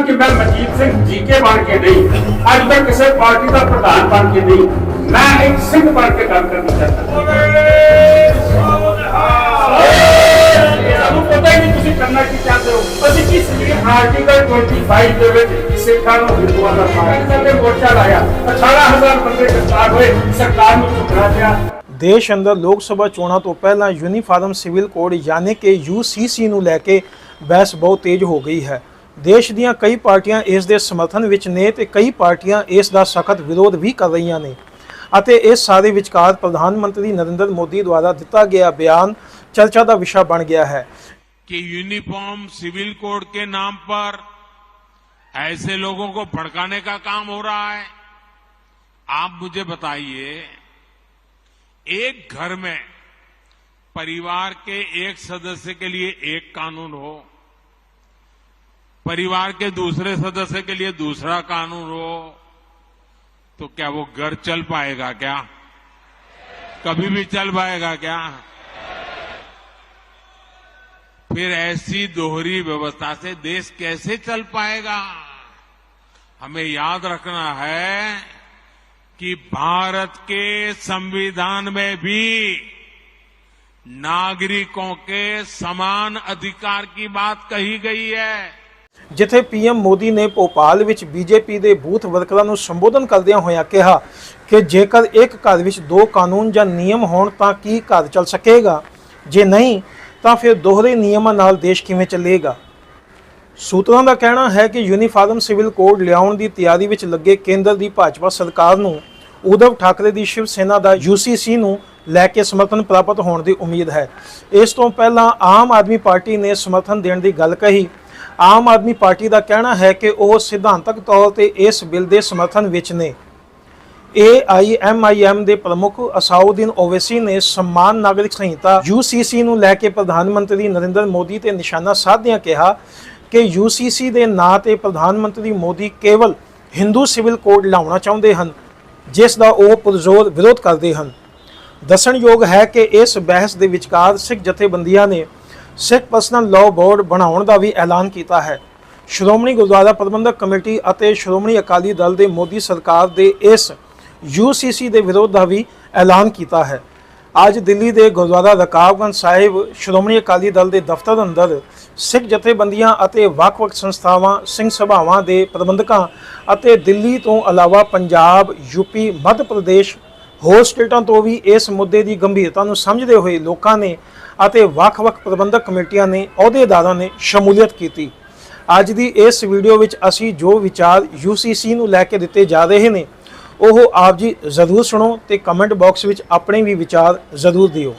कि मैं मनजीत सिंह जीके बन के नहीं, अज मैं किसी पार्टी का प्रधान बन के नहीं, मैं एक सिंह बन के काम करना चाहता। पता ही नहीं तुम करना की चाहते हो। ਅਸੀਂ ਕਿਸ ਲਈ ਆਰਟੀਕਲ 25 ਦੇ ਵਿੱਚ ਸਿੱਖਾਂ ਨੂੰ ਹਿੰਦੂਆਂ ਦਾ ਪਾਕਿਸਤਾਨ ਦੇ ਮੋਰਚਾ ਲਾਇਆ, 18000 ਬੰਦੇ ਗ੍ਰਿਫਤਾਰ ਹੋਏ, ਸਰਕਾਰ ਨੂੰ ਝੁਕਣਾ ਪਿਆ। ਦੇਸ਼ ਅੰਦਰ ਲੋਕ ਸਭਾ ਚੋਣਾਂ ਤੋਂ ਪਹਿਲਾਂ ਯੂਨੀਫਾਰਮ ਸਿਵਲ ਕੋਡ ਯਾਨੀ ਕਿ UCC ਨੂੰ ਲੈ ਕੇ ਬਹਿਸ ਬਹੁਤ ਤੇਜ਼ ਹੋ ਗਈ ਹੈ। ਦੇਸ਼ ਦੀਆਂ ਕਈ ਪਾਰਟੀਆਂ ਇਸ ਦੇ ਸਮਰਥਨ ਵਿੱਚ ਨੇ ਤੇ ਕਈ ਪਾਰਟੀਆਂ ਇਸ ਦਾ ਸਖਤ ਵਿਰੋਧ ਵੀ ਕਰ ਰਹੀਆਂ ਨੇ ਅਤੇ ਇਸ ਸਾਰੇ ਵਿਚਕਾਰ ਪ੍ਰਧਾਨ ਮੰਤਰੀ ਨਰਿੰਦਰ ਮੋਦੀ ਦੁਆਰਾ ਦਿੱਤਾ ਗਿਆ ਬਿਆਨ चर्चा का विषय बन गया है कि यूनिफॉर्म सिविल कोड के नाम पर ऐसे लोगों को भड़काने का काम हो रहा है। आप मुझे बताइए, एक घर में परिवार के एक सदस्य के लिए एक कानून हो, परिवार के दूसरे सदस्य के लिए दूसरा कानून हो, तो क्या वो घर चल पाएगा? क्या कभी भी चल पाएगा? क्या फिर ऐसी दोहरी व्यवस्था से देश कैसे चल पाएगा? हमें याद रखना है कि भारत के संविधान में भी नागरिकों के समान अधिकार की बात कही गई है। जिथे PM मोदी ने भोपाल विच BJP ਦੇ ਬੂਥ ਵਰਕਰਾਂ ਨੂੰ ਸੰਬੋਧਨ ਕਰਦਿਆਂ ਹੋਇਆਂ ਕਿਹਾ ਕਿ ਜੇਕਰ ਇੱਕ ਘਰ ਵਿੱਚ ਦੋ ਕਾਨੂੰਨ ਜਾਂ ਨਿਯਮ ਹੋਣ ਤਾਂ ਕੀ ਘਰ ਚੱਲ ਸਕੇਗਾ, ਜੇ ਨਹੀਂ ਤਾਂ ਫਿਰ ਦੋਹਰੇ ਨਿਯਮਾਂ ਨਾਲ ਦੇਸ਼ ਕਿਵੇਂ ਚੱਲੇਗਾ। ਸੂਤਰਾਂ ਦਾ ਕਹਿਣਾ ਹੈ ਕਿ ਯੂਨੀਫਾਰਮ ਸਿਵਲ ਕੋਡ ਲਿਆਉਣ ਦੀ ਤਿਆਰੀ ਵਿੱਚ ਲੱਗੇ ਕੇਂਦਰ ਦੀ ਭਾਜਪਾ ਸਰਕਾਰ ਨੂੰ ਉਧਵ ਠਾਕਰੇ ਦੀ ਸ਼ਿਵ ਸੈਨਾ ਦਾ UCC ਨੂੰ ਲੈ ਕੇ ਸਮਰਥਨ ਪ੍ਰਾਪਤ ਹੋਣ ਦੀ ਉਮੀਦ ਹੈ। ਇਸ ਤੋਂ ਪਹਿਲਾਂ ਆਮ ਆਦਮੀ ਪਾਰਟੀ ਨੇ ਸਮਰਥਨ ਦੇਣ ਦੀ ਗੱਲ ਕਹੀ। ਆਮ ਆਦਮੀ ਪਾਰਟੀ ਦਾ ਕਹਿਣਾ ਹੈ ਕਿ ਉਹ ਸਿਧਾਂਤਕ ਤੌਰ ਤੇ ਇਸ ਬਿੱਲ ਦੇ ਸਮਰਥਨ ਵਿੱਚ ਨੇ। AIMIM ਦੇ ਪ੍ਰਮੁੱਖ ਅਸਾਉਦੀਨ ਓਵੈਸੀ ਨੇ ਸਮਾਨ ਨਾਗਰਿਕ ਸੰਹਿਤਾ UCC ਨੂੰ ਲੈ ਕੇ ਪ੍ਰਧਾਨ ਮੰਤਰੀ ਨਰਿੰਦਰ ਮੋਦੀ ਤੇ ਨਿਸ਼ਾਨਾ ਸਾਧਦਿਆਂ ਕਿਹਾ ਕਿ UCC ਦੇ ਨਾਂ ਤੇ ਪ੍ਰਧਾਨ ਮੰਤਰੀ ਮੋਦੀ ਕੇਵਲ ਹਿੰਦੂ ਸਿਵਲ ਕੋਡ ਲਾਉਣਾ ਚਾਹੁੰਦੇ ਹਨ, ਜਿਸ ਦਾ ਉਹ ਪੁਰਜ਼ੋਰ ਵਿਰੋਧ ਕਰਦੇ ਹਨ। ਦੱਸਣਯੋਗ ਹੈ ਕਿ ਇਸ ਬਹਿਸ ਦੇ ਵਿਚਕਾਰ ਸਿੱਖ ਜਥੇਬੰਦੀਆਂ ਨੇ ਸਿੱਖ ਪਰਸਨਲ ਲਾਅ ਬੋਰਡ ਬਣਾਉਣ ਦਾ ਵੀ ਐਲਾਨ ਕੀਤਾ ਹੈ। ਸ਼੍ਰੋਮਣੀ ਗੁਰਦੁਆਰਾ ਪ੍ਰਬੰਧਕ ਕਮੇਟੀ ਅਤੇ ਸ਼੍ਰੋਮਣੀ ਅਕਾਲੀ ਦਲ ਦੇ ਮੋਦੀ ਸਰਕਾਰ ਦੇ ਇਸ UCC ਦੇ ਵਿਰੋਧ ਦਾ ਵੀ ਐਲਾਨ ਕੀਤਾ ਹੈ। ਅੱਜ ਦਿੱਲੀ ਦੇ ਗੁਰਦੁਆਰਾ ਰਕਾਬਗੰਜ ਸਾਹਿਬ ਸ਼੍ਰੋਮਣੀ ਅਕਾਲੀ ਦਲ ਦੇ ਦਫ਼ਤਰ ਅੰਦਰ ਸਿੱਖ ਜਥੇਬੰਦੀਆਂ ਅਤੇ ਵੱਖ-ਵੱਖ ਸੰਸਥਾਵਾਂ, ਸਿੰਘ ਸਭਾਵਾਂ ਦੇ ਪ੍ਰਬੰਧਕਾਂ ਅਤੇ ਦਿੱਲੀ ਤੋਂ ਇਲਾਵਾ ਪੰਜਾਬ, UP, ਮੱਧ ਪ੍ਰਦੇਸ਼ ਹੋਰ ਸਟੇਟਾਂ ਤੋਂ ਵੀ ਇਸ ਮੁੱਦੇ ਦੀ ਗੰਭੀਰਤਾ ਨੂੰ ਸਮਝਦੇ ਹੋਏ ਲੋਕਾਂ ਨੇ ਅਤੇ ਵੱਖ-ਵੱਖ ਪ੍ਰਬੰਧਕ ਕਮੇਟੀਆਂ ਨੇ, ਅਹੁਦੇਦਾਰਾਂ ਨੇ ਸ਼ਮੂਲੀਅਤ ਕੀਤੀ। ਅੱਜ ਦੀ ਇਸ ਵੀਡੀਓ ਵਿੱਚ ਅਸੀਂ ਜੋ ਵਿਚਾਰ UCC ਨੂੰ ਲੈ ਕੇ ਦਿੱਤੇ ਜਾ ਰਹੇ ਨੇ ਉਹ ਆਪ ਜੀ ਜ਼ਰੂਰ ਸੁਣੋ ਤੇ ਕਮੈਂਟ ਬਾਕਸ ਵਿੱਚ ਆਪਣੇ ਵੀ ਵਿਚਾਰ ਜ਼ਰੂਰ ਦਿਓ।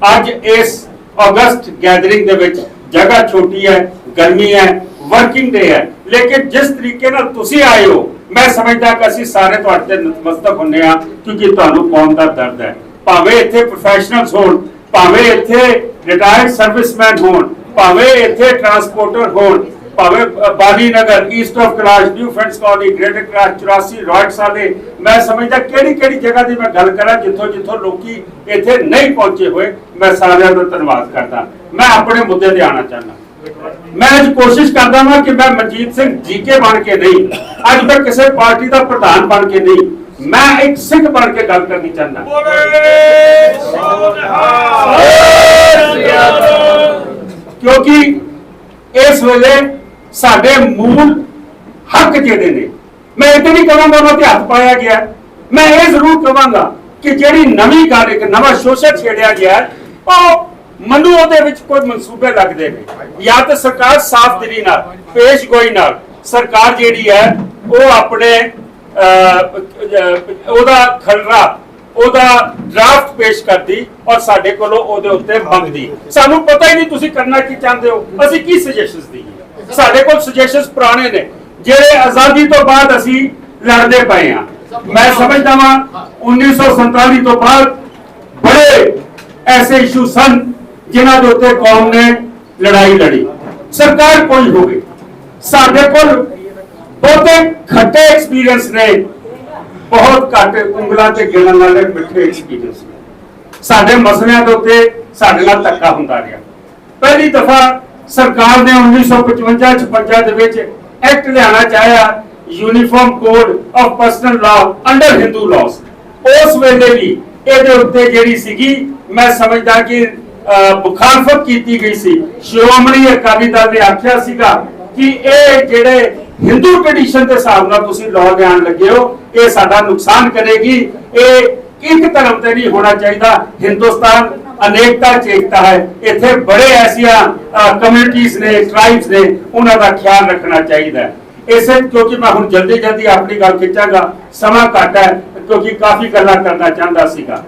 ਅੱਜ ਇਸ ਅਗਸਤ ਗੈਦਰਿੰਗ ਦੇ ਵਿੱਚ ਜਗ੍ਹਾ ਛੋਟੀ ਹੈ, ਗਰਮੀ ਹੈ, ਵਰਕਿੰਗ ਡੇ ਹੈ, ਲੇਕਿਨ ਜਿਸ ਤਰੀਕੇ ਨਾਲ ਤੁਸੀਂ ਆਏ ਹੋ ਮੈਂ ਸਮਝਦਾ ਕਿ ਅਸੀਂ ਸਾਰੇ ਤੁਹਾਡੇ ਤੇ ਨਤਮਸਤਕ ਹੁੰਦੇ ਹਾਂ, ਕਿਉਂਕਿ ਤੁਹਾਨੂੰ ਕੌਮ ਦਾ ਦਰਦ ਹੈ। ਭਾਵੇਂ ਇੱਥੇ ਪ੍ਰੋਫੈਸ਼ਨਲਸ ਹੋਣ, ਭਾਵੇਂ ਇੱਥੇ ਰਿਟਾਇਰਡ ਸਰਵਿਸਮੈਨ ਹੋਣ, ਭਾਵੇਂ ਇੱਥੇ ਟਰਾਂਸਪੋਰਟਰ ਹੋਣ, ਭਾਵੇਂ Badi Nagar, East of Kailash, New Friends Colony, Greater Kailash, 84 riots ਵਾਲੇ, ਮੈਂ ਸਮਝਦਾ ਕਿਹੜੀ ਜਗ੍ਹਾ ਦੀ ਮੈਂ ਗੱਲ ਕਰਾਂ ਜਿੱਥੋਂ ਲੋਕੀ ਇੱਥੇ ਨਹੀਂ ਪਹੁੰਚੇ ਹੋਏ, ਮੈਂ ਸਾਰਿਆਂ ਦਾ ਧੰਨਵਾਦ ਕਰਦਾ। ਮੈਂ ਆਪਣੇ ਮੁੱਦੇ ਤੇ ਆਉਣਾ ਚਾਹੁੰਦਾ। ਮੈਂ ਅੱਜ ਕੋਸ਼ਿਸ਼ ਕਰਦਾ ਹਾਂ ਕਿ ਮੈਂ ਮਨਜੀਤ ਸਿੰਘ ਜੀਕੇ ਬਣ ਕੇ ਨਹੀਂ, ਅੱਜ ਮੈਂ ਕਿਸੇ ਪਾਰਟੀ ਦਾ ਪ੍ਰਧਾਨ ਬਣ ਕੇ ਨਹੀਂ, ਮੈਂ ਇੱਕ ਸਿੱਖ ਬਣ ਕੇ ਗੱਲ ਕਰਨੀ ਚਾਹੁੰਦਾ। ਕਿਉਂਕਿ ਇਸ ਵੇਲੇ ਸਾਡੇ ਮੂਲ ਹੱਕ ਜਿਹੜੇ ਨੇ, ਮੈਂ ਇਹ ਨਹੀਂ ਕਹਾਂਗਾ ਉਹਨਾਂ ਤੇ ਹੱਥ ਪਾਇਆ ਗਿਆ, ਮੈਂ ਇਹ ਜ਼ਰੂਰ ਕਹਾਂਗਾ ਕਿ ਜਿਹੜੀ ਨਵੀਂ ਗੱਲ, ਇੱਕ ਨਵਾਂ ਸ਼ੋਸ਼ਣ ਛੇੜਿਆ ਗਿਆ, ਉਹ ਮੈਨੂੰ ਉਹਦੇ ਵਿੱਚ ਕੋਈ ਮਨਸੂਬੇ ਲੱਗਦੇ ਨੇ। ਜਾਂ ਤਾਂ ਸਰਕਾਰ ਸਾਫ਼ ਦਿਲੀ ਨਾਲ, ਪੇਸ਼ਗੋਈ ਨਾਲ ਸਰਕਾਰ ਜਿਹੜੀ ਹੈ ਉਹ ਆਪਣੇ ਉਹਦਾ ਖਲਰਾ, ਉਹਦਾ ਡਰਾਫਟ ਪੇਸ਼ ਕਰਦੀ ਔਰ ਸਾਡੇ ਕੋਲੋਂ ਉਹਦੇ ਉੱਤੇ ਮੰਗਦੀ। ਸਾਨੂੰ ਪਤਾ ਹੀ ਨਹੀਂ ਤੁਸੀਂ ਕਰਨਾ ਕੀ ਚਾਹੁੰਦੇ ਹੋ, ਅਸੀਂ ਕੀ ਸੁਜੈਸ਼ਨਸ ਦਈਏ। ਸਾਡੇ ਕੋਲ ਸੁਜੈਸ਼ਨਸ ਪੁਰਾਣੇ ਨੇ ਜਿਹੜੇ ਆਜ਼ਾਦੀ ਤੋਂ ਬਾਅਦ ਅਸੀਂ ਲੜਦੇ ਪਏ ਹਾਂ। ਮੈਂ ਸਮਝਦਾ ਹਾਂ 1947 ਤੋਂ ਬਾਅਦ ਬੜੇ ਐਸੇ ਇਸ਼ੂ ਸਨ ਜਿਨ੍ਹਾਂ ਦੇ ਉੱਤੇ ਕੌਮ ਨੇ ਲੜਾਈ ਲੜੀ, ਸਰਕਾਰ ਕੋਈ ਹੋਵੇ। ਸਾਡੇ ਕੋਲ ਬਹੁਤੇ ਖੱਟੇ ਐਕਸਪੀਰੀਅੰਸ ਨੇ, ਬਹੁਤ ਘੱਟ ਉਂਗਲਾਂ ਤੇ ਗਿਣਨ ਵਾਲੇ ਮਿੱਠੇ ਐਕਸਪੀਰੀਅੰਸ ਨੇ। ਸਾਡੇ ਮਸਲਿਆਂ ਦੇ ਉੱਤੇ ਸਾਡੇ ਨਾਲ ਧੱਕਾ ਹੁੰਦਾ ਰਿਹਾ। ਪਹਿਲੀ ਦਫਾ ਸਰਕਾਰ ਨੇ 1955-56 ਦੇ ਵਿੱਚ एक्ट लियाना चाहया uniform code of personal law under Hindu laws. उस वेले भी ਇਹਦੇ ਉੱਤੇ ਜਿਹੜੀ ਸੀਗੀ मैं समझदा कि मुखालफत की गई सी। श्रोमणी अकाली दल ने आख्या सीगा कि ਇਹ ਜਿਹੜੇ हिंदू ट्रेडिशन के हिसाब नाल तुसीं लॉ लियान लगे हो ये साडा नुकसान करेगी। ये एक धर्म ते नहीं होना चाहिए। हिंदुस्तान अनेकता च एकता है। इत्थे बड़े ऐसिया कम्युनिटीज ने ट्राइब्स ने उन्हां दा ख्याल रखना चाहिए। इसे क्योंकि मैं हुण जल्दी जल्दी अपनी गल खिंचांगा, समा घट है क्योंकि काफी गल्लां करना चाहता सीगा।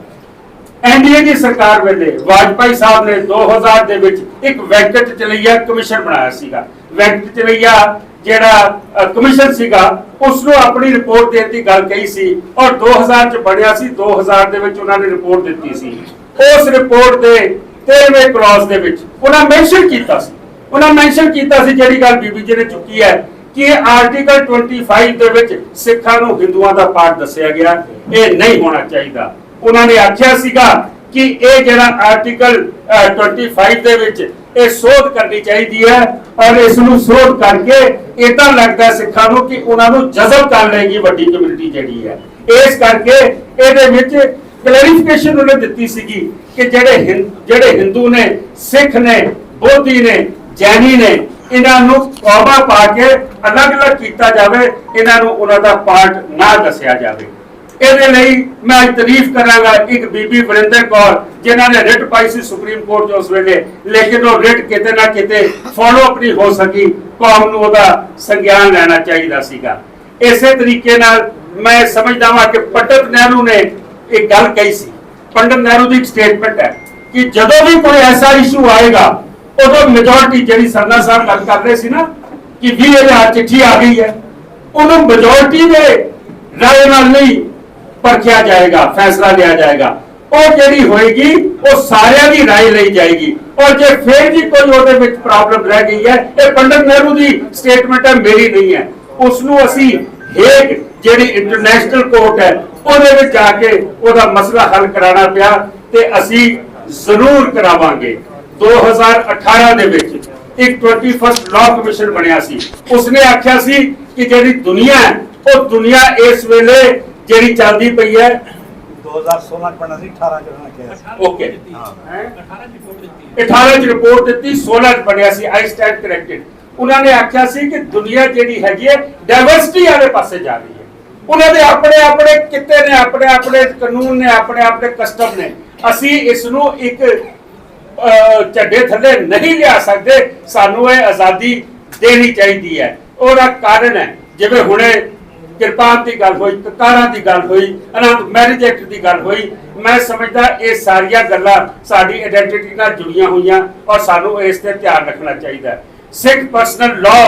एनडीए की सरकार वेले वाजपेयी साहब ने 2000 दे विच एक वेंकट चलैया कमीशन बनाया सीगा। वेंकट चलैया ਜਿਹੜਾ ਕਮਿਸ਼ਨ ਸੀਗਾ ਉਸ ਨੂੰ ਆਪਣੀ ਰਿਪੋਰਟ ਦੇਣ ਦੀ ਗੱਲ ਕਹੀ ਸੀ ਔਰ 2000 ਚ ਬਣਿਆ ਸੀ। 2000 ਦੇ ਵਿੱਚ ਉਹਨਾਂ ਨੇ ਰਿਪੋਰਟ ਦਿੱਤੀ ਸੀ। ਉਸ ਰਿਪੋਰਟ ਦੇ 13ਵੇਂ ਕਲਾਸ ਦੇ ਵਿੱਚ ਉਹਨਾਂ ਮੈਂਸ਼ਨ ਕੀਤਾ ਸੀ ਜਿਹੜੀ ਗੱਲ ਬੀਬੀ ਜੀ ਨੇ ਚੁੱਕੀ ਹੈ ਕਿ ਆਰਟੀਕਲ 25 ਦੇ ਵਿੱਚ ਸਿੱਖਾਂ ਨੂੰ ਹਿੰਦੂਆਂ ਦਾ ਪਾਰਟ ਦੱਸਿਆ ਗਿਆ, ਇਹ ਨਹੀਂ ਹੋਣਾ ਚਾਹੀਦਾ। ਉਹਨਾਂ ਨੇ ਆਖਿਆ ਸੀਗਾ ਕਿ ਇਹ ਜਿਹੜਾ ਆਰਟੀਕਲ 25 ਦੇ ਵਿੱਚ ਇਹ ਸੋਧ ਕਰਨੀ ਚਾਹੀਦੀ ਹੈ ਔਰ ਇਸ ਨੂੰ ਸੋਧ ਕਰਕੇ ਇਦਾਂ ਲੱਗਦਾ ਸਿੱਖਾਂ ਨੂੰ ਕਿ ਉਹਨਾਂ ਨੂੰ ਜਜ਼ਬ ਕਰ ਲਏਗੀ ਵੱਡੀ ਕਮਿਊਨਿਟੀ ਜਿਹੜੀ ਹੈ। ਇਸ ਕਰਕੇ ਇਹਦੇ ਵਿੱਚ ਕਲੈਰੀਫਿਕੇਸ਼ਨ ਉਹਨੇ ਦਿੱਤੀ ਸੀਗੀ ਕਿ ਜਿਹੜੇ ਹਿੰਦੂ ਨੇ, ਸਿੱਖ ਨੇ, ਬੋਧੀ ਨੇ, ਜੈਨੀ ਨੇ, ਇਹਨਾਂ ਨੂੰ ਕੌਮਾ ਪਾ ਕੇ ਅਲੱਗ-ਅਲੱਗ ਕੀਤਾ ਜਾਵੇ, ਇਹਨਾਂ ਨੂੰ ਉਹਨਾਂ ਦਾ ਪਾਰਟ ਨਾ ਦੱਸਿਆ ਜਾਵੇ। ਇਹਦੇ ਲਈ मैं तारीफ करांगा एक बीबी वरिंदर कौर जिन्हों ने रिट पाई सी सुप्रीम कोर्ट उस वेले, लेकिन वो रिट किते ना किते फॉलो अप नहीं हो सकी। कौम नूं ओहदा संज्ञान लेना चाहिए सीगा। इसे तरीके नाल मैं समझदा वां कि पंडित नेहरू ने एक गल कही सी। पंडित नेहरू की एक स्टेटमेंट है कि जदों भी कोई ऐसा इशू आएगा उदों मेजोरिटी जिहड़ी सरना साहब गल कर रहे सी ना कि 20,000 चिट्ठी आ गई है, उन्होंने मेजोरिटी दे राय नाल नहीं परखिया जाएगा, फैसला लिया जाएगा। और ਜਿਹੜੀ ਹੋਏਗੀ ਉਹ ਸਾਰਿਆਂ ਦੀ ਰਾਏ ਲਈ ਜਾਏਗੀ और ਜੇ ਫਿਰ ਵੀ ਕੋਈ ਉਹਦੇ ਵਿੱਚ ਪ੍ਰੋਬਲਮ ਰਹਿ ਗਈ ਹੈ, ਇਹ ਪੰਡਿਤ ਨਹਿਰੂ ਦੀ ਸਟੇਟਮੈਂਟ ਹੈ, ਮੇਰੀ ਨਹੀਂ ਹੈ। ਉਸ ਨੂੰ ਅਸੀਂ ਹੇਗ ਜਿਹੜੀ ਇੰਟਰਨੈਸ਼ਨਲ ਕੋਰਟ ਹੈ ਉਹਦੇ ਵਿੱਚ ਜਾ ਕੇ ਉਹਦਾ ਮਸਲਾ ਹੱਲ ਕਰਾਉਣਾ ਪਿਆ ਤੇ ਅਸੀਂ ਜ਼ਰੂਰ ਕਰਾਵਾਂਗੇ। 2018 ਦੇ ਵਿੱਚ ਇੱਕ 21st ਲਾਅ ਕਮਿਸ਼ਨ ਬਣਿਆ ਸੀ। ਉਸਨੇ ਆਖਿਆ ਸੀ ਕਿ ਜਿਹੜੀ ਦੁਨੀਆ ਹੈ ਉਹ ਦੁਨੀਆ ਇਸ ਵੇਲੇ ਜਿਹੜੀ ਚੱਲਦੀ ਪਈ ਹੈ 2016 ਚ ਬਣਨਾ ਸੀ, 18 ਚ ਉਹਨਾਂ ਨੇ ਕਿਹਾ। ਓਕੇ, 18 ਚ ਰਿਪੋਰਟ ਦਿੱਤੀ, 16 ਚ ਬਣਿਆ ਸੀ। ਆਈ ਸਟੈਂਡ ਕਰੈਕਟਡ। ਉਹਨਾਂ ਨੇ ਆਖਿਆ ਸੀ ਕਿ ਦੁਨੀਆ ਜਿਹੜੀ ਹੈਗੀ ਹੈ ਡਾਇਵਰਸਿਟੀ ਵਾਲੇ ਪਾਸੇ ਜਾ ਰਹੀ ਹੈ। ਉਹਨਾਂ ਦੇ ਆਪਣੇ ਆਪਣੇ ਕਿੱਤੇ ਨੇ, ਆਪਣੇ ਆਪਣੇ ਕਾਨੂੰਨ ਨੇ, ਆਪਣੇ ਆਪਣੇ ਕਸਟਮ ਨੇ। ਅਸੀਂ ਇਸ ਨੂੰ ਇੱਕ ਝੰਡੇ ਥੱਲੇ ਨਹੀਂ ਲਿਆ ਸਕਦੇ। ਸਾਨੂੰ ਇਹ ਆਜ਼ਾਦੀ ਦੇਣੀ ਚਾਹੀਦੀ ਹੈ। ਉਹਦਾ ਕਾਰਨ ਹੈ ਜਿਵੇਂ ਹੁਣੇ किरपान की गल हुई, ककारा की गल हुई, अनंत मैरिज एक्ट की गल हुई। मैं समझदा ये सारिया गल्लां साडी आइडेंटिटी नाल जुड़ियां हुई और सानू इस ते ध्यान रखना चाहिए। सिख पर्सनल लॉ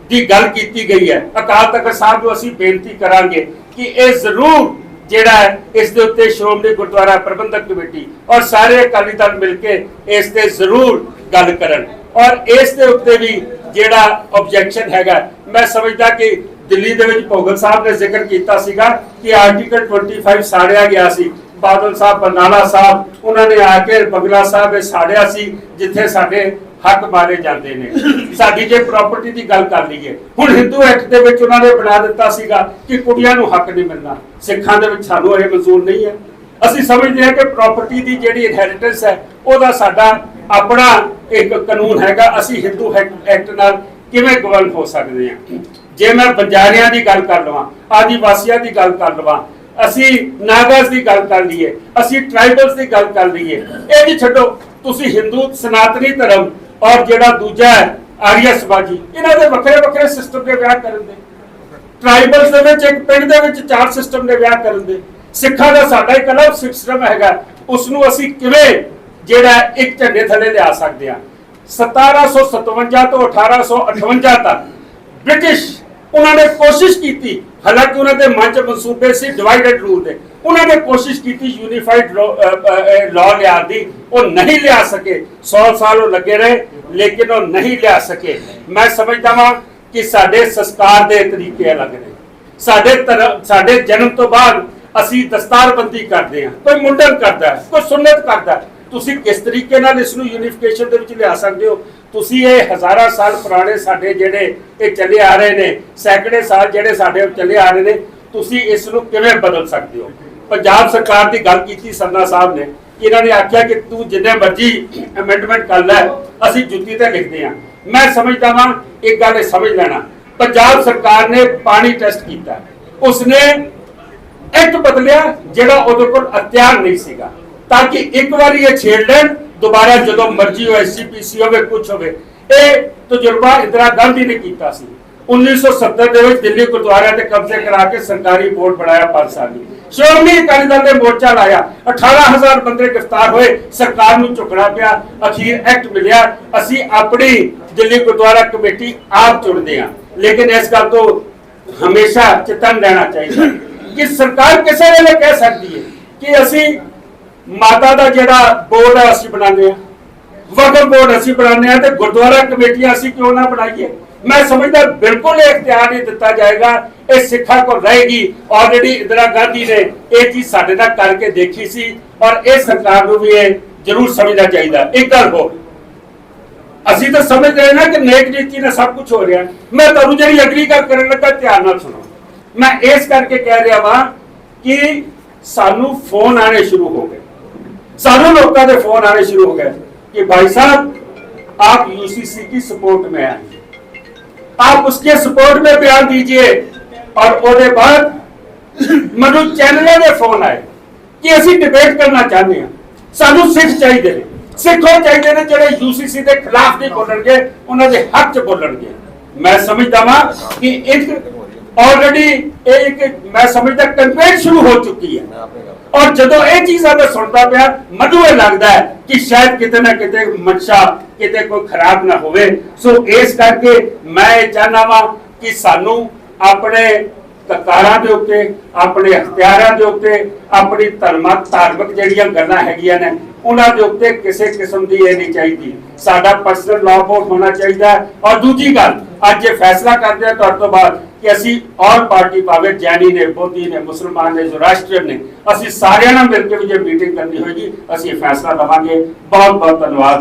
की गल की गई है। अकाल तख्त साहब को असीं बेनती करांगे कि ये जरूर जिहड़ा है इस दे उत्ते श्रोमणी गुरुद्वारा प्रबंधक कमेटी और सारे अकाली दल मिल के इस ते जरूर गल करन और इस दे उत्ते भी जिहड़ा ऑब्जेक्शन हैगा। मैं समझदा कि दिल्ली दे विच भोगल साहब ने जिक्र किया सीगा कि आर्टिकल 25 साड़िया गया सी। बादल साहब, बरनाला साहब उन्होंने आके बगला साहब साड़िया सी जिथे साडे हक मारे जाते ने। साडी जे प्रॉपर्टी की गल कर लीए, हुण हिंदू एक्ट दे विच उन्होंने बना दिता सीगा कि कुड़ियां नूं हक नहीं मिलना। सिखां दे विच सानूं इह मंजूर नहीं है। ਅਸੀਂ समझते हैं कि प्रॉपर्टी की ਜਿਹੜੀ इनहेरिटेंस है ਉਹਦਾ ਸਾਡਾ ਆਪਣਾ ਇੱਕ ਕਾਨੂੰਨ ਹੈਗਾ। ਅਸੀਂ ਹਿੰਦੂ ਐਕਟ ਨਾਲ ਕਿਵੇਂ ਗਵਰਨ ਹੋ ਸਕਦੇ ਹਾਂ। ਜੇ ਮੈਂ ਬੰਜਾਰਿਆਂ ਦੀ ਗੱਲ ਕਰ ਲਵਾਂ, ਆਦੀਵਾਸੀਆਂ ਦੀ ਗੱਲ ਕਰ ਲਵਾਂ, ਅਸੀਂ ਨਾਗਾਸ ਦੀ ਗੱਲ ਕਰ ਲਈਏ, ਅਸੀਂ ਟ੍ਰਾਈਬਲਸ ਦੀ ਗੱਲ ਕਰ ਲਈਏ, ਇਹ ਵੀ ਛੱਡੋ। ਤੁਸੀਂ ਹਿੰਦੂ ਸਨਾਤਨੀ ਧਰਮ ਔਰ ਜਿਹੜਾ ਦੂਜਾ ਹੈ ਆਰੀਆ ਸਮਾਜੀ, ਇਹਨਾਂ ਦੇ ਵੱਖਰੇ ਵੱਖਰੇ ਸਿਸਟਮ ਦੇ ਵਿਆਹ ਕਰਨ ਦੇ। ਟ੍ਰਾਈਬਲਸ ਦੇ ਵਿੱਚ ਇੱਕ ਪਿੰਡ ਦੇ ਵਿੱਚ 4 ਸਿਸਟਮ ਦੇ ਵਿਆਹ ਕਰਨ ਦੇ। ਸਿੱਖਾਂ ਦਾ ਸਾਡਾ ਇੱਕ ਅਲੱਗ ਸਿਸਟਮ ਹੈਗਾ। ਉਸ ਨੂੰ ਅਸੀਂ ਕਿਵੇਂ ਜਿਹੜਾ ਇੱਕ ਝੰਡੇ ਥੱਲੇ ਲਿਆ ਸਕਦੇ ਹਾਂ। 1757 ਤੋਂ 1858 ਤੱਕ ਬ੍ਰਿਟਿਸ਼ ਉਹਨਾਂ ਨੇ ਕੋਸ਼ਿਸ਼ ਕੀਤੀ, ਹਾਲਾਂਕਿ ਉਹਨਾਂ ਦੇ ਮਨ 'ਚ ਮਨਸੂਬੇ ਸੀ ਡਿਵਾਈਡਡ ਰੂਲ ਦੇ। ਉਹਨਾਂ ਨੇ ਕੋਸ਼ਿਸ਼ ਕੀਤੀ ਯੂਨੀਫਾਈਡ ਲਾਅ ਲਿਆਉਣ ਦੀ, ਉਹ ਨਹੀਂ ਲਿਆ ਸਕੇ। 100 ਸਾਲ ਉਹ ਲੱਗੇ ਰਹੇ ਲੇਕਿਨ ਉਹ ਨਹੀਂ ਲਿਆ ਸਕੇ। ਮੈਂ ਸਮਝਦਾ ਹਾਂ ਕਿ ਸਾਡੇ ਸੰਸਕਾਰ ਦੇ ਤਰੀਕੇ ਅਲੱਗ ਨੇ। ਸਾਡੇ ਜਨਮ ਤੋਂ ਬਾਅਦ ਅਸੀਂ ਦਸਤਾਰਬੰਦੀ ਕਰਦੇ ਹਾਂ, ਕੋਈ ਮੁੰਡਨ ਕਰਦਾ ਹੈ, ਕੋਈ ਸੁੰਨਤ ਕਰਦਾ ਹੈ। ਤੁਸੀਂ ਕਿਸ ਤਰੀਕੇ ਨਾਲ ਇਸ ਨੂੰ ਯੂਨੀਫਿਕੇਸ਼ਨ ਦੇ ਵਿੱਚ ਲਿਆ ਸਕਦੇ ਹੋ? ਤੁਸੀਂ ਇਹ ਹਜ਼ਾਰਾਂ ਸਾਲ ਪੁਰਾਣੇ ਸਾਡੇ ਜਿਹੜੇ ਇਹ ਚੱਲੇ ਆ ਰਹੇ ਨੇ, ਸੈਂਕੜੇ ਸਾਲ ਜਿਹੜੇ ਸਾਡੇ ਚੱਲੇ ਆ ਰਹੇ ਨੇ, ਤੁਸੀਂ ਇਸ ਨੂੰ ਕਿਵੇਂ ਬਦਲ ਸਕਦੇ ਹੋ? ਪੰਜਾਬ ਸਰਕਾਰ ਦੀ ਗੱਲ ਕੀਤੀ ਸਰਨਾ ਸਾਹਿਬ ਨੇ, ਇਹਨਾਂ ਨੇ ਆਖਿਆ ਕਿ ਤੂੰ ਜਿੰਨੇ ਮਰਜ਼ੀ ਅਮੈਂਡਮੈਂਟ ਕਰ ਲੈ, ਅਸੀਂ ਜੁੱਤੀ ਤੇ ਲਿਖਦੇ ਹਾਂ। ਮੈਂ ਸਮਝਦਾ ਵਾਂ ਇੱਕ ਗੱਲ ਇਹ ਸਮਝ ਲੈਣਾ, ਪੰਜਾਬ ਸਰਕਾਰ ਨੇ ਪਾਣੀ ਟੈਸਟ ਕੀਤਾ, ਉਸਨੇ ਐਕਟ ਬਦਲਿਆ ਜਿਹੜਾ ਉਹਦੇ ਕੋਲ ਅਖਤਿਆਰ ਨਹੀਂ ਸੀਗਾ, ਤਾਂ ਕਿ ਇੱਕ ਵਾਰੀ ਇਹ ਛੇੜ ਲੈਣ, ਦੁਬਾਰਾ ਜਦੋਂ ਮਰਜ਼ੀ ਹੋਵੇ, ਐਸਜੀਪੀਸੀ ਹੋਵੇ, ਕੁਝ ਹੋਵੇ। ਇਹ ਤਜਰਬਾ ਇੰਦਰਾ ਗਾਂਧੀ ਨੇ ਕੀਤਾ ਸੀ 1970 ਦੇ ਵਿੱਚ, ਦਿੱਲੀ ਗੁਰਦੁਆਰਿਆਂ ਤੇ ਕਬਜ਼ੇ ਕਰਾ ਕੇ ਸਰਕਾਰੀ ਬੋਰਡ ਬਣਾਇਆ 5 ਸਾਲ ਦੀ। ਸ਼੍ਰੋਮਣੀ ਅਕਾਲੀ ਦਲ ਨੇ ਮੋਰਚਾ ਲਾਇਆ, 18,000 ਬੰਦੇ ਗ੍ਰਿਫਤਾਰ ਹੋਏ, ਸਰਕਾਰ ਨੂੰ ਝੁਕਣਾ ਪਿਆ, ਅਖੀਰ ਐਕਟ ਮਿਲਿਆ। ਅਸੀਂ ਆਪਣੀ ਦਿੱਲੀ ਗੁਰਦੁਆਰਾ ਕਮੇਟੀ ਆਪ ਚੁਣਦੇ ਹਾਂ, ਲੇਕਿਨ ਇਸ ਗੱਲ ਤੋਂ ਹਮੇਸ਼ਾ ਚੇਤਨ ਰਹਿਣਾ ਚਾਹੀਦਾ ਕਿ ਸਰਕਾਰ ਕਿਸੇ ਵੇਲੇ ਕਹਿ ਸਕਦੀ ਹੈ ਕਿ ਅਸੀਂ ਮਾਤਾ ਦਾ ਜਿਹੜਾ ਬੋਰਡ ਹੈ ਅਸੀਂ ਬਣਾਉਂਦੇ ਹਾਂ, ਵਕਫ ਬੋਰਡ ਅਸੀਂ ਬਣਾਉਂਦੇ ਹਾਂ, ਤੇ ਗੁਰਦੁਆਰਾ ਕਮੇਟੀਆਂ ਅਸੀਂ ਕਿਉਂ ਨਾ ਬਣਾਈਏ? ਮੈਂ ਸਮਝਦਾ ਬਿਲਕੁਲ ਇਹ ਇਖਤਿਆਰ ਨਹੀਂ ਦਿੱਤਾ ਜਾਏਗਾ, ਇਹ ਸਿੱਖਾਂ ਕੋਲ ਰਹੇਗੀ। ਆਲਰੇਡੀ ਇੰਦਰਾ ਗਾਂਧੀ ਨੇ ਇਹ ਚੀਜ਼ ਸਾਡੇ ਨਾਲ ਕਰਕੇ ਦੇਖੀ ਸੀ, ਔਰ ਇਹ ਸਰਕਾਰ ਨੂੰ ਵੀ ਇਹ ਜ਼ਰੂਰ ਸਮਝਣਾ ਚਾਹੀਦਾ। ਇੱਕ ਗੱਲ ਹੋਰ, ਅਸੀਂ ਤਾਂ ਸਮਝ ਰਹੇ ਨਾ ਕਿ ਨੇਕ ਨੀਤੀ ਨਾਲ ਸਭ ਕੁਝ ਹੋ ਰਿਹਾ। ਮੈਂ ਤੁਹਾਨੂੰ ਜਿਹੜੀ ਅਗਲੀ ਗੱਲ ਕਰਨ ਲੱਗਾ, ਧਿਆਨ ਨਾਲ ਸੁਣੋ। ਮੈਂ ਇਸ ਕਰਕੇ ਕਹਿ ਰਿਹਾ ਵਾਂ ਕਿ ਸਾਨੂੰ ਫੋਨ ਆਣੇ ਸ਼ੁਰੂ ਹੋ ਗਏ, ਸਾਨੂੰ लोगों के फोन आने शुरू हो गए कि भाई साहब आप यूसीसी की सपोर्ट में आए, आप उसके सपोर्ट में बयान दीजिए। और उसके बाद मनु चैनलों के फोन आए कि असी डिबेट करना चाहते हैं, सानू सिख चाहिए ने, सिख वो चाहिए ने जो यूसीसी के खिलाफ नहीं बोलणगे, उन्होंने हक च बोलणगे। मैं समझदा वां कि एक ऑलरेडी एक मैं समझदा कैंपेन शुरू हो चुकी है, और जदों ये चीज़ मैं सुनता पाया मनु ये लगता है कि शायद किते ना किते मंशा किते कोई खराब ना होवे। सो इस करके मैं चाहना वा कि सानू अपने ककारां दे उत्ते, अपने अख्तियारां दे उत्ते, अपनी धार्मिक जिहड़ियां गल्लां हैगियां ने उन्हां दे उत्ते किसी किस्म दी ये नहीं चाहिदी, साडा पर्सनल लॉ बोर्ड होना चाहिए। और दूजी गल अज ये फैसला करते हैं तुहाडे तो बाद कि असी ऑल पार्टी भावे जैनी ने, बोधी ने, मुसलमान ने, जोराष्ट्रियन ने, असी सारियां नाल मिल के भी जो मीटिंग करनी होगी, असी फैसला लवांगे। बहुत बहुत धन्यवाद।